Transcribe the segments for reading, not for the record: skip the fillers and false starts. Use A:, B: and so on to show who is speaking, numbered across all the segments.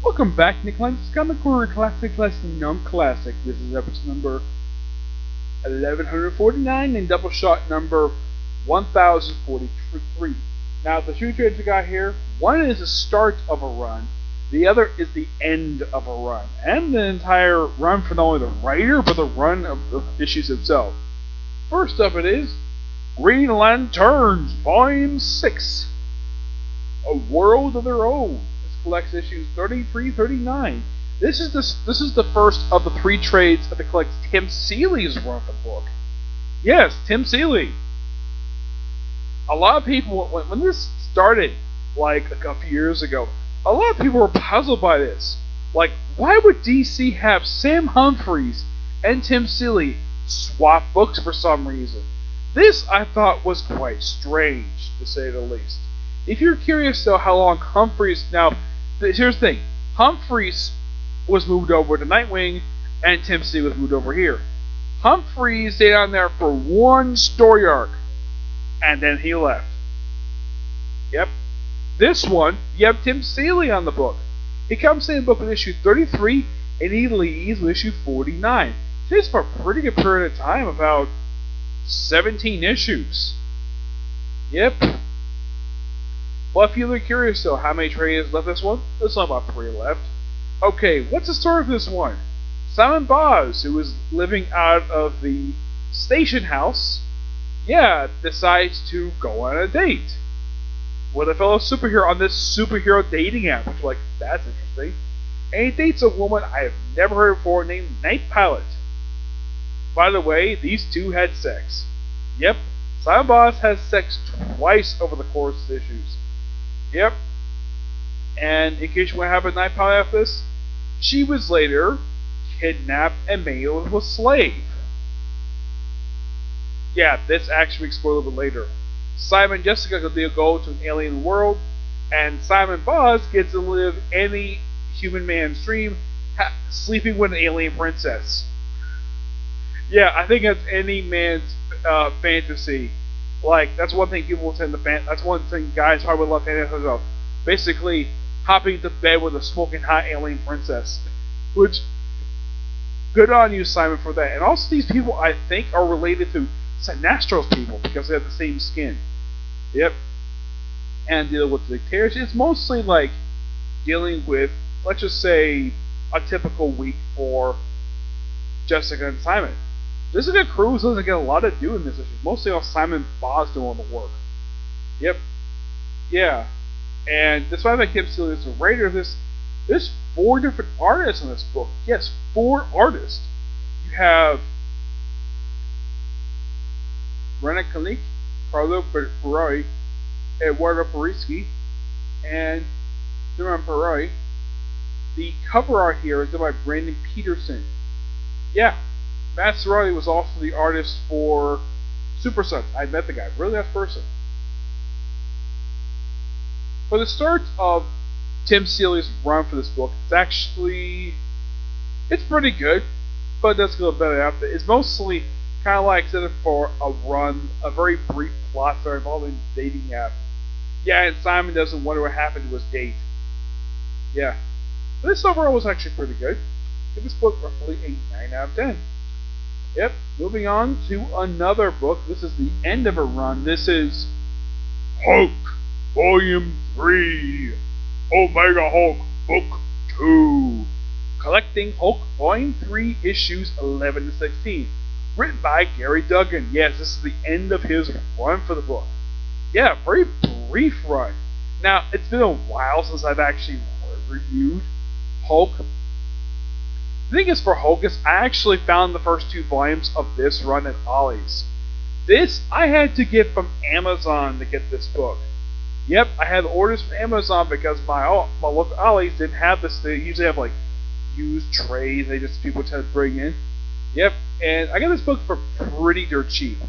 A: Welcome back, Nicholas. Comic Corner Classic Non-Classic. This is episode number 1149 and Doubleshot number 1043. Now, the two trades we got here, one is the start of a run, the other is the end of a run, and the entire run for not only the writer, but the run of the issues itself. First up it is Green Lanterns, Volume 6, A World of Their Own. Collects issues 33-39. This is the first of the three trades that collects Tim Seeley's run of the book. Yes, Tim Seeley. A lot of people, when this started, like a few years ago, a lot of people were puzzled by this. Like, why would DC have Sam Humphries and Tim Seeley swap books for some reason? This, I thought, was quite strange, to say the least. If you're curious, though, how long Humphries... Now, here's the thing. Humphries was moved over to Nightwing, and Tim Seeley was moved over here. Humphries stayed on there for one story arc, and then he left. Yep. This one, you have Tim Seeley on the book. He comes in the book with issue 33, and he leaves with issue 49. This is for a pretty good period of time, about 17 issues. Yep. Well, if you're curious though, how many trades left this one? There's only about 3 left. Okay, what's the story of this one? Simon Boz, who is living out of the station house, decides to go on a date with a fellow superhero on this superhero dating app, which, like, that's interesting. And he dates a woman I have never heard before named Night Pilot. By the way, these two had sex. Yep, Simon Boz has sex twice over the course of issues. Yep. And in case you want to have a Night Pilot after this, she was later kidnapped and made into a slave. Yeah, this actually exploded a little bit later. Simon and Jessica go to an alien world, and Simon Boz gets to live any human man's dream, sleeping with an alien princess. Yeah, I think that's any man's fantasy. Like, that's one thing people will tend to that's one thing guys probably love fantasies about. Basically, hopping into bed with a smoking hot alien princess. Which, good on you, Simon, for that. And also, these people, I think, are related to Sinestro's people because they have the same skin. Yep. And deal with the dictators. It's mostly like dealing with, let's just say, a typical week for Jessica and Simon. Jessica Cruz doesn't get a lot to do in this issue. Mostly all Simon Boz doing the work. Yep. Yeah. And despite that Tim Seeley is the writer of this, there's 4 different artists in this book. Yes, 4 artists. You have Rena Kalik, Carlo Ferrari, Eduardo Parischi, and Duran Peroi. The cover art here is done by Brandon Peterson. Yeah. Matt Cerati was also the artist for Super Sons. I met the guy. Really nice person. For the start of Tim Seeley's run for this book, it's pretty good, but that's a little better after. It's mostly kind of like set for a run, a very brief plot story involving a dating app. Yeah, and Simon doesn't wonder what happened to his date. Yeah. But this overall was actually pretty good. Give this book roughly a 9 out of 10. Yep, moving on to another book. This is the end of a run. This is Hulk, Volume 3, Omega Hulk, Book 2. Collecting Hulk, Volume 3, Issues 11 to 16. Written by Gerry Duggan. Yes, this is the end of his run for the book. Yeah, very brief run. Now, it's been a while since I've actually reviewed Hulk. The thing is, for Hulk, I actually found the first 2 volumes of this run at Ollie's. This, I had to get from Amazon to get this book. Yep, I had orders from Amazon because my local Ollie's didn't have this. They usually have, like, used trays people tend to bring in. Yep, and I got this book for pretty dirt cheap.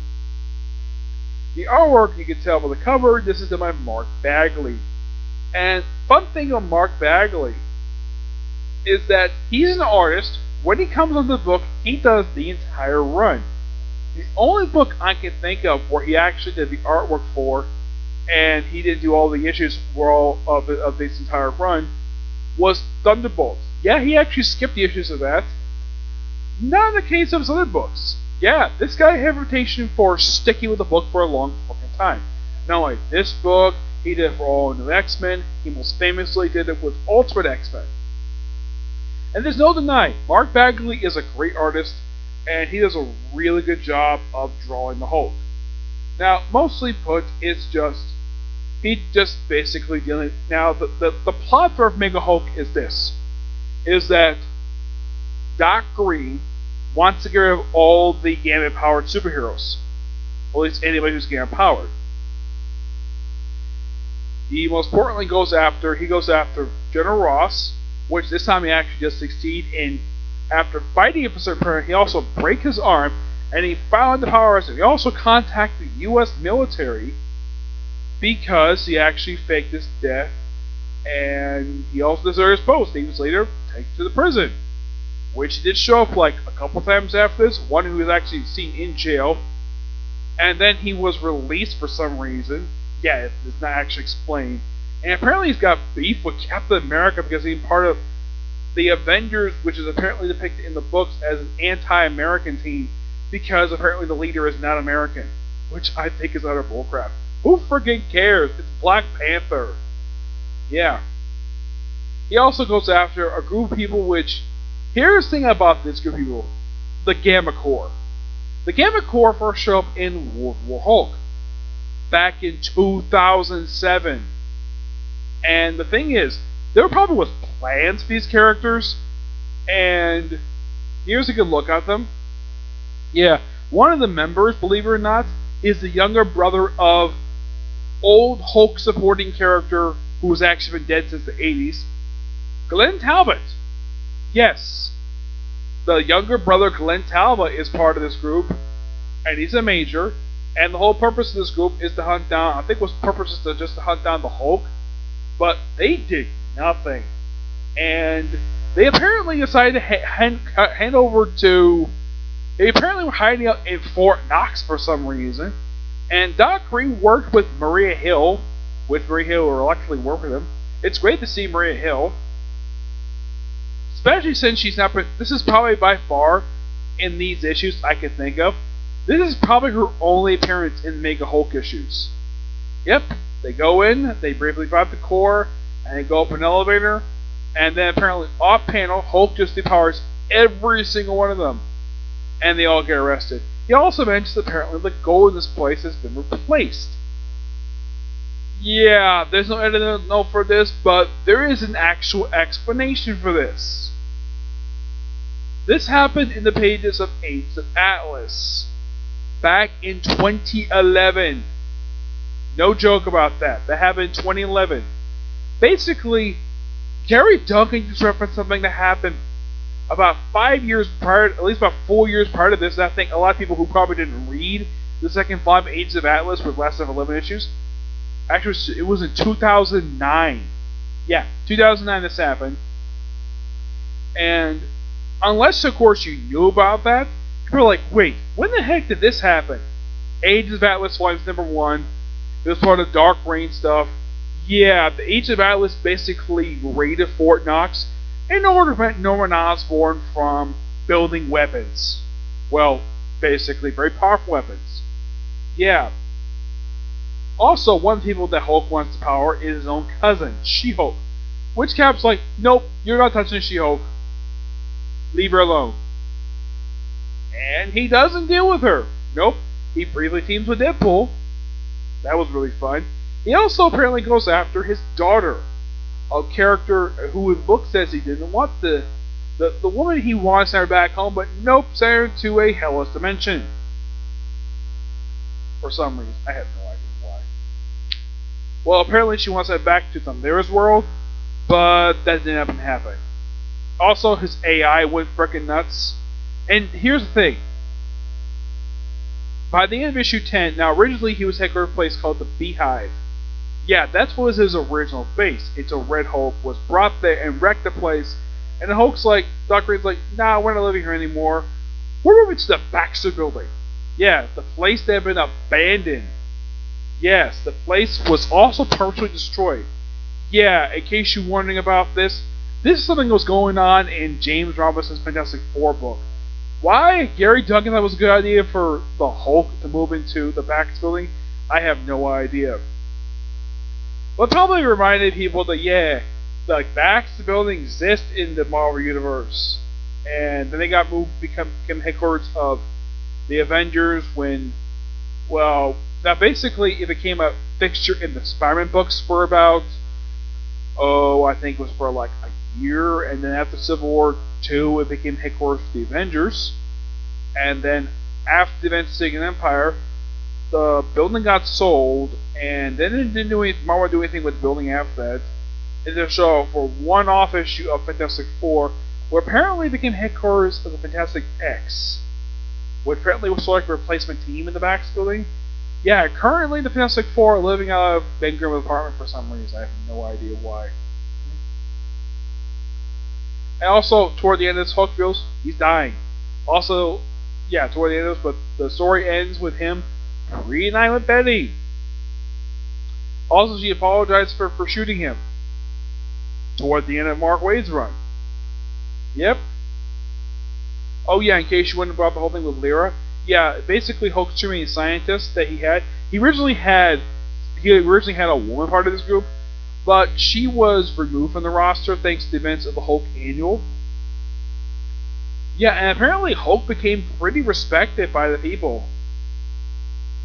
A: The artwork, you can tell by the cover, this is done by Mark Bagley. And fun thing on Mark Bagley is that he's an artist. When he comes on the book, he does the entire run. The only book I can think of where he actually did the artwork for, and he didn't do all the issues of this entire run, was Thunderbolts. Yeah, he actually skipped the issues of that. Not in the case of his other books. Yeah, this guy had a reputation for sticking with the book for a long fucking time. Not only this book, he did it for All New X-Men. He most famously did it with Ultimate X-Men. And there's no denying, Mark Bagley is a great artist, and he does a really good job of drawing the Hulk. Now, mostly put, it's just he just basically dealing. Now, the plot for Mega Hulk is this: is that Doc Green wants to get rid of all the gamma-powered superheroes, or at least anybody who's gamma-powered. He most importantly goes after General Ross, which this time he actually does succeed in. After fighting him for a certain period, he also breaks his arm, and he found the power. He also contacted the U.S. military because he actually faked his death, and he also deserted his post. He was later taken to the prison, which he did show up like a couple times after this. One who was actually seen in jail, and then he was released for some reason. Yeah, it's not actually explained. And apparently he's got beef with Captain America because he's part of the Avengers, which is apparently depicted in the books as an anti-American team because apparently the leader is not American, which I think is utter bullcrap. Who friggin' cares? It's Black Panther. Yeah. He also goes after a group of people which... Here's the thing about this group of people. The Gamma Corps. The Gamma Corps first showed up in World War Hulk back in 2007. And the thing is, there probably was plans for these characters, and here's a good look at them. Yeah, one of the members, believe it or not, is the younger brother of old Hulk supporting character who has actually been dead since the 80s, Glenn Talbot. Yes, the younger brother Glenn Talbot is part of this group, and he's a major, and the whole purpose of this group is to hunt down, I think was purpose is just to hunt down the Hulk, but they did nothing. And they apparently decided to hand over to... They apparently were hiding out in Fort Knox for some reason. And Doc Green worked with Maria Hill. With Maria Hill, or electrically worked with him. It's great to see Maria Hill. Especially since she's not... This is probably by far, in these issues I can think of, this is probably her only appearance in Mega Hulk issues. Yep, they go in, they briefly fight the Corps, and they go up an elevator, and then apparently off-panel, Hulk just depowers every single one of them, and they all get arrested. He also mentions apparently the gold in this place has been replaced. Yeah, there's no edited note for this, but there is an actual explanation for this. This happened in the pages of Age of Atlas back in 2011. No joke about that. That happened in 2011. Basically, Gerry Duggan just referenced something that happened about 5 years prior, at least about 4 years prior to this. And I think a lot of people who probably didn't read the second volume of Ages of Atlas with less than 11 issues. Actually, it was in 2009. Yeah, 2009 this happened. And unless, of course, you knew about that, people are like, wait, when the heck did this happen? Ages of Atlas Volume number 1. It was part of Dark Reign stuff. Yeah, the Age of Atlas basically raided Fort Knox in order to prevent Norman Osborn from building weapons. Well, basically very powerful weapons. Yeah. Also, one of the people that Hulk wants to power is his own cousin, She-Hulk. Which Cap's like, nope, you're not touching She-Hulk. Leave her alone. And he doesn't deal with her. Nope, he briefly teams with Deadpool. That was really fun. He also apparently goes after his daughter, a character who in the book says he didn't want the woman he wants to send her back home, but nope, send her to a hellish dimension. For some reason. I have no idea why. Well, apparently she wants to head back to Thundera's world, but that didn't happen. Also, his AI went frickin' nuts. And here's the thing. By the end of issue 10, now originally he was headquartered at a place called the Beehive. Yeah, that's what was his original base. It's a Red Hulk was brought there and wrecked the place. And the Hulk's like, Doc Green's like, nah, we're not living here anymore. We're moving to the Baxter building. Yeah, the place that had been abandoned. Yes, the place was also partially destroyed. Yeah, in case you're wondering about this, This is something that was going on in James Robinson's Fantastic Four book. Why Gerry Duggan thought was a good idea for the Hulk to move into the Bax building, I have no idea. But probably reminded people that the Bax building exists in the Marvel Universe. And then they got moved become headquarters of the Avengers when, well, now basically it became a fixture in the Spider-Man books for about, I think it was for like a year, and then after Civil War II it became headquarters for the Avengers, and then after the events of Second Empire, the building got sold, and then it didn't do anything, Marvel didn't do anything with the building after that. And then show for one-off issue of Fantastic Four, where apparently it became headquarters of the Fantastic X, which apparently was sort of like a replacement team in the Bax building. Yeah, currently the Fantastic Four are living out of Ben Grimm's apartment for some reason. I have no idea why. And also, toward the end of this, Hulk feels he's dying. Also, toward the end of this, but the story ends with him reuniting with Betty. Also, she apologized for shooting him toward the end of Mark Waid's run. Yep. Oh yeah, in case you wouldn't have brought the whole thing with Lyra. Yeah, basically Hulk's two main scientists that he originally had a woman part of this group, but she was removed from the roster thanks to the events of the Hulk Annual. Yeah, and apparently Hulk became pretty respected by the people.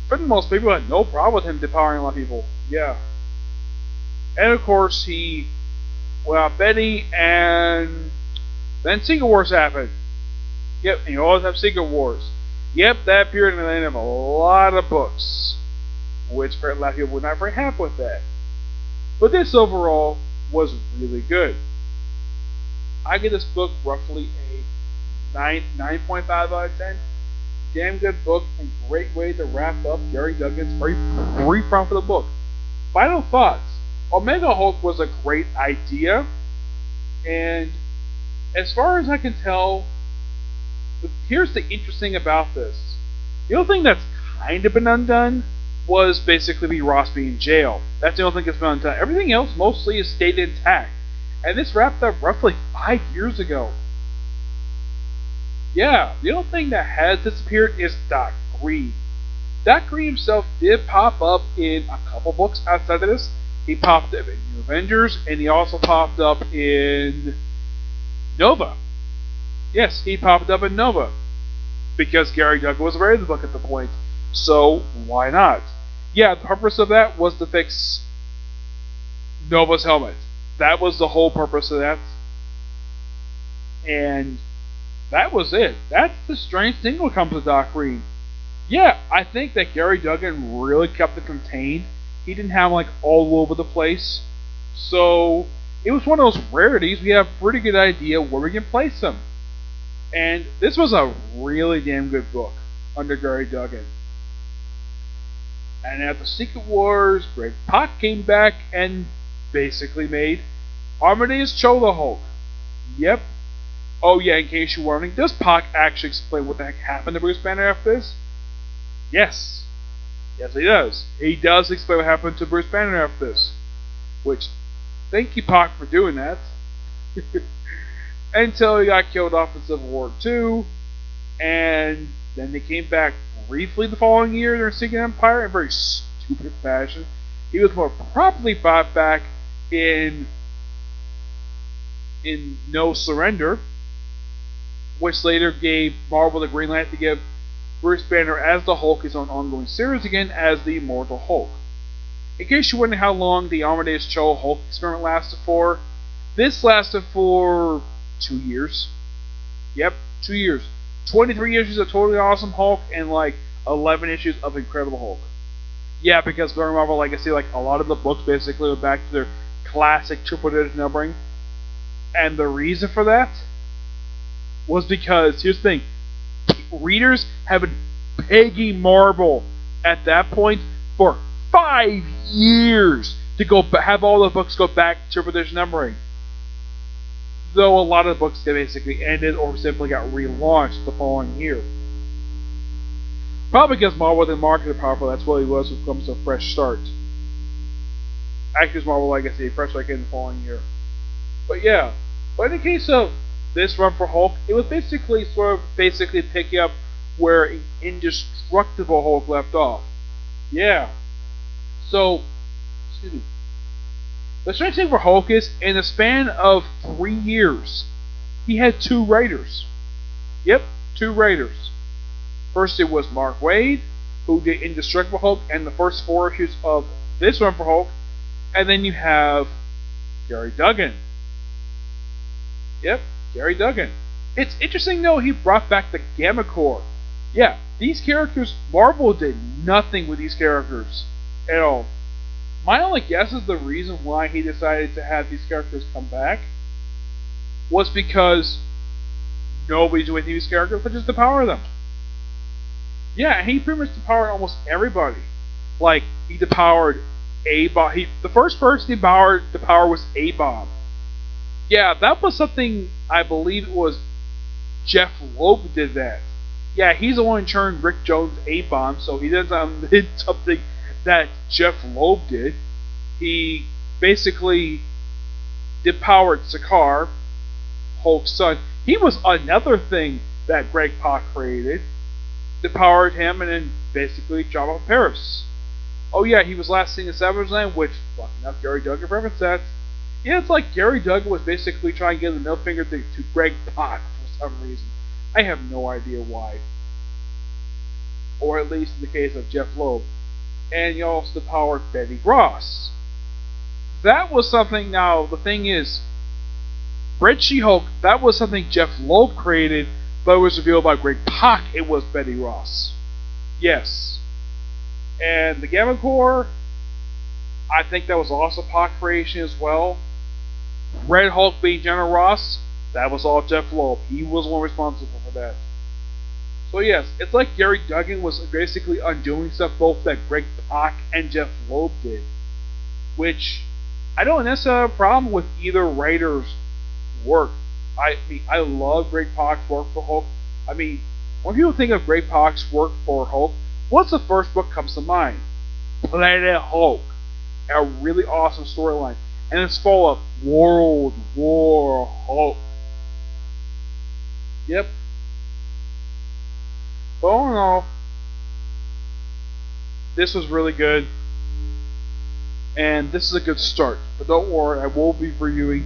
A: For the most, people had no problem with him depowering a lot of people. Yeah. And of course Betty, and then Secret Wars happened. Yep, and you always have Secret Wars. Yep, that appeared in the end of a lot of books, which a lot of people were not very happy with that. But this overall was really good. I give this book roughly a 9.5 out of 10. Damn good book and great way to wrap up Gerry Duggan's very brief run for the book. Final thoughts. Omega Hulk was a great idea, and as far as I can tell, here's the interesting about this. The only thing that's kind of been undone was basically Ross being in jail. That's the only thing that's been undone. Everything else mostly is stayed intact, and this wrapped up roughly 5 years ago. Yeah, the only thing that has disappeared is Doc Green. Doc Green himself did pop up in a couple books outside of this. He popped up in New Avengers, and he also popped up in Nova. Yes, he popped up in Nova. Because Gerry Duggan was aware of the book at the point. So, why not? Yeah, the purpose of that was to fix Nova's helmet. That was the whole purpose of that. And that was it. That's the strange thing when it comes to Doc Green. Yeah, I think that Gerry Duggan really kept it contained. He didn't have all over the place. So it was one of those rarities. We have a pretty good idea where we can place him. And this was a really damn good book under Gerry Duggan. And after Secret Wars, Greg Pak came back and basically made Amadeus Cho the Hulk. Yep. Oh yeah, in case you're wondering, does Pak actually explain what the heck happened to Bruce Banner after this? Yes. Yes, he does. He does explain what happened to Bruce Banner after this. Which, thank you, Pak, for doing that. Until he got killed off in Civil War II. And then they came back briefly the following year during Second Empire in very stupid fashion. He was more properly brought back in No Surrender, which later gave Marvel the green light to give Bruce Banner as the Hulk his own ongoing series again as the Immortal Hulk. In case you're wondering how long the Amadeus Cho Hulk experiment lasted for, this lasted for 2 years. Yep, 2 years. 23 issues of Totally Awesome Hulk and 11 issues of Incredible Hulk. Yeah, because during Marvel Legacy, a lot of the books basically went back to their classic triple-digit numbering. And the reason for that was because, here's the thing, readers have been begging Marvel at that point for 5 years to have all the books go back to triple-digit numbering. Though a lot of the books basically ended or simply got relaunched the following year. Probably because Marvel didn't market it powerful, that's what it was when it comes to a fresh start. Actually, it's Marvel Legacy, fresh start came the following year. But yeah, But in the case of this run for Hulk, it was basically picking up where Indestructible Hulk left off. Yeah. So, excuse me. The strange thing for Hulk is, in the span of 3 years, he had 2 writers. Yep, 2 writers. First it was Mark Waid, who did Indestructible Hulk and the first 4 issues of this run for Hulk, and then you have Gerry Duggan. Yep, Gerry Duggan. It's interesting though, he brought back the Gamma Corps. Yeah, these characters, Marvel did nothing with these characters at all. My only guess is the reason why he decided to have these characters come back was because nobody's doing these characters, but just depower them. Yeah, he pretty much depowered almost everybody. Like, he depowered A-Bomb. The first person he depowered was A-Bomb. Yeah, that was something, I believe it was Jeff Loeb did that. Yeah, he's the one who turned Rick Jones A-Bomb, so he did something that Jeff Loeb did. He basically depowered Sakaar, Hulk's son. He was another thing that Greg Pak created. Depowered him and then basically dropped off Paris. Oh yeah, he was last seen in Savage Land, which, fucking up, Gerry Duggan reference that. Yeah, it's like Gerry Duggan was basically trying to give the middle finger to Greg Pak for some reason. I have no idea why. Or at least in the case of Jeff Loeb. And he also depowered Betty Ross. That was something, now, the thing is, Red She-Hulk, that was something Jeff Loeb created, but it was revealed by Greg Pak it was Betty Ross. Yes. And the Gamma Corps, I think that was also Pak creation as well. Red Hulk being General Ross, that was all Jeff Loeb. He was the one responsible for that. So yes, it's like Gerry Duggan was basically undoing stuff both that Greg Pak and Jeff Loeb did. Which, I don't necessarily have a problem with either writer's work. I mean, I love Greg Pak's work for Hulk. I mean, when people think of Greg Pak's work for Hulk, what's the first book comes to mind? Planet Hulk. A really awesome storyline. And it's full of World War Hulk. Yep. But all in all, this was really good. And this is a good start. But don't worry, I will be reviewing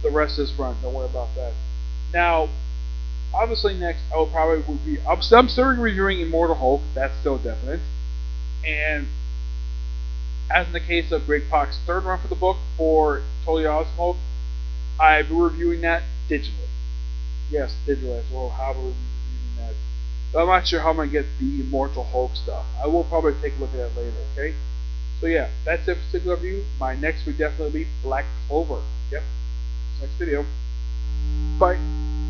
A: the rest of this run. Don't worry about that. Now, obviously next I will probably be... I'm still reviewing Immortal Hulk. That's still definite. And as in the case of Greg Pak's third run for the book for Totally Awesome Hulk, I'll be reviewing that digitally. Yes, digitally as well. How will we be reviewing that? But I'm not sure how I'm going to get the Immortal Hulk stuff. I will probably take a look at that later, okay? So yeah, that's it for this review. My next would definitely be Black Clover. Yep. Next video. Bye.